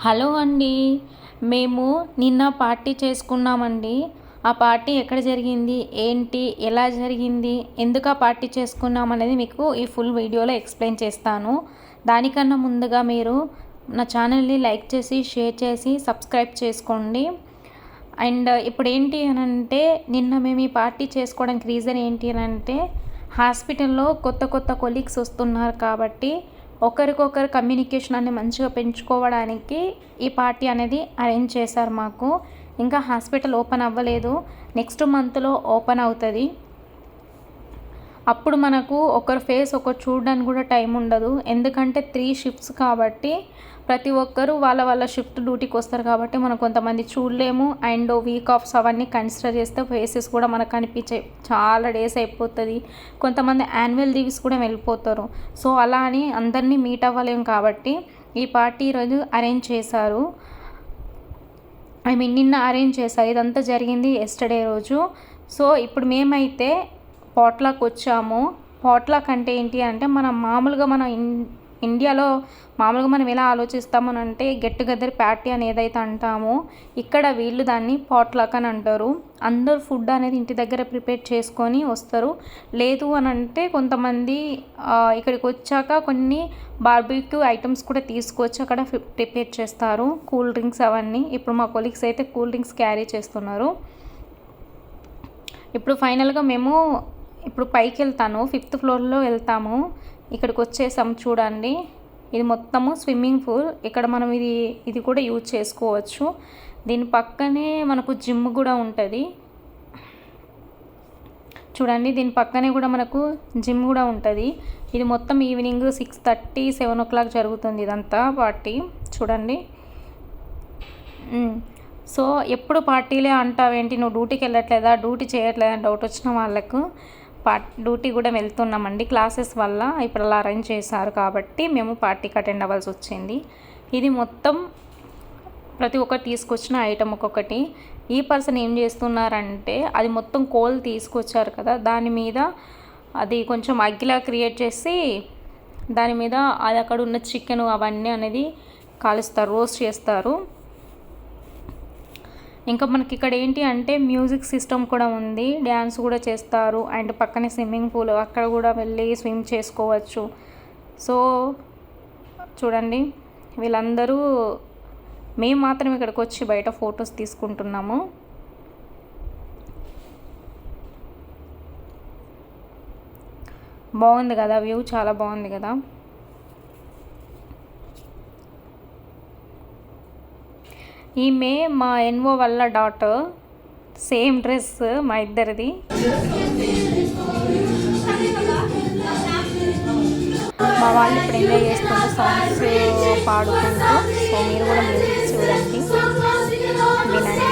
Hello అండి. మేము నిన్న పార్టీ చేసుకున్నామండి. ఆ పార్టీ ఎక్కడ జరిగింది, ఏంటి, ఎలా జరిగింది, ఎందుకు ఆ పార్టీ చేసుకున్నాం అనేది మీకు ఈ ఫుల్ వీడియోలో ఎక్స్ప్లెయిన్ చేస్తాను. దానికన్నా ముందుగా మీరు నా ఛానల్ని లైక్ చేసి, షేర్ చేసి, సబ్స్క్రైబ్ చేసుకోండి. అండ్ ఇప్పుడు ఏంటి అని అంటే, నిన్న మేము ఈ పార్టీ చేసుకోవడానికి రీజన్ ఏంటి అని అంటే, హాస్పిటల్లో కొత్త కొత్త కొలీగ్స్ వస్తున్నారు కాబట్టి ఒకరికొకరు కమ్యూనికేషన్ అనేది మంచిగా పెంచుకోవడానికి ఈ పార్టీ అనేది అరేంజ్ చేశారు మాకు. ఇంకా హాస్పిటల్ ఓపెన్ అవ్వలేదు, నెక్స్ట్ మంత్లో ఓపెన్ అవుతుంది. అప్పుడు మనకు ఒకరి ఫేస్ ఒకరు చూడడానికి కూడా టైం ఉండదు, ఎందుకంటే 3 షిఫ్ట్స్ కాబట్టి ప్రతి ఒక్కరు వాళ్ళ వాళ్ళ షిఫ్ట్ డ్యూటీకి వస్తారు కాబట్టి మనం కొంతమంది చూడలేము. అండ్ వీక్ ఆఫ్స్ అవన్నీ కన్సిడర్ చేస్తే ఫేసెస్ కూడా మనకు కనిపించే చాలా డేస్ అయిపోతుంది. కొంతమంది యాన్యువల్ లీవ్స్ కూడా వెళ్ళిపోతారు. సో అలా అని అందరినీ మీట్ అవ్వలేము కాబట్టి ఈ పార్టీ ఈరోజు అరేంజ్ చేశారు. నిన్న అరేంజ్ చేశారు. ఇదంతా జరిగింది ఎస్టర్డే రోజు. సో ఇప్పుడు మేమైతే పాట్లాక్ వచ్చాము. పాట్లాక్ అంటే ఏంటి అంటే, మనం మామూలుగా ఇండియాలో మామూలుగా మనం ఎలా ఆలోచిస్తామని అంటే గెట్ టుగెదర్ పార్టీ అని ఏదైతే అంటామో, ఇక్కడ వీళ్ళు దాన్ని పాట్లాక్ అని అంటారు. అందరూ ఫుడ్ అనేది ఇంటి దగ్గర ప్రిపేర్ చేసుకొని వస్తారు. లేదు అని అంటే కొంతమంది ఇక్కడికి వచ్చాక కొన్ని బార్బిక్యూ ఐటమ్స్ కూడా తీసుకొచ్చి అక్కడ ప్రిపేర్ చేస్తారు. కూల్ డ్రింక్స్ అవన్నీ. ఇప్పుడు మా కొలీగ్స్ అయితే కూల్ డ్రింక్స్ క్యారీ చేస్తున్నారు. ఇప్పుడు ఫైనల్గా మేము ఇప్పుడు పైకి వెళ్తాను, 5th ఫ్లోర్లో వెళ్తాము. ఇక్కడికి వచ్చేసాం చూడండి. ఇది మొత్తము స్విమ్మింగ్ పూల్. ఇక్కడ మనం ఇది కూడా యూజ్ చేసుకోవచ్చు. దీని పక్కనే మనకు జిమ్ కూడా ఉంటుంది చూడండి. దీని పక్కనే కూడా మనకు జిమ్ కూడా ఉంటుంది. ఇది మొత్తం ఈవినింగ్ 6:30, 7 o'clock జరుగుతుంది ఇదంతా పార్టీ చూడండి. సో ఎప్పుడు పార్టీలే అంటావేంటి, నువ్వు డ్యూటీకి వెళ్ళట్లేదా, డ్యూటీ చేయట్లేదా డౌట్ వచ్చిన వాళ్ళకు డ్యూటీ కూడా వెళ్తున్నామండి. క్లాసెస్ వల్ల ఇప్పుడు అలా అరేంజ్ చేశారు కాబట్టి మేము పార్టీకి అటెండ్ అవ్వాల్సి వచ్చింది. ఇది మొత్తం ప్రతి ఒక్కరు తీసుకొచ్చిన ఐటమ్ ఒక్కొక్కటి. ఈ పర్సన్ ఏం చేస్తున్నారంటే, అది మొత్తం కోల్ తీసుకొచ్చారు కదా, దాని మీద అది కొంచెం అగ్గిలా క్రియేట్ చేసి దాని మీద అది అక్కడ ఉన్న చికెన్ అవన్నీ అనేది కాలుస్తారు, రోస్ట్ చేస్తారు. ఇంకా మనకి ఇక్కడ ఏంటి అంటే మ్యూజిక్ సిస్టమ్ కూడా ఉంది, డ్యాన్స్ కూడా చేస్తారు. అండ్ పక్కనే స్విమ్మింగ్ పూల్, అక్కడ కూడా వెళ్ళి స్విమ్ చేసుకోవచ్చు. సో చూడండి, వీళ్ళందరూ మేము మాత్రం ఇక్కడికి వచ్చి బయట ఫొటోస్ తీసుకుంటున్నాము. బాగుంది కదా, వ్యూ చాలా బాగుంది కదా. ఈమె మా ఎన్ఓ వాళ్ళ డాటర్, సేమ్ డ్రెస్ మా ఇద్దరిది. మా వాళ్ళు ఇప్పుడు ఎంజాయ్ చేసుకుంటూ సాంగ్స్ పాడుకుంటూ. సో మీరు కూడా మ్యూజిక్ చూడండి, వినండి.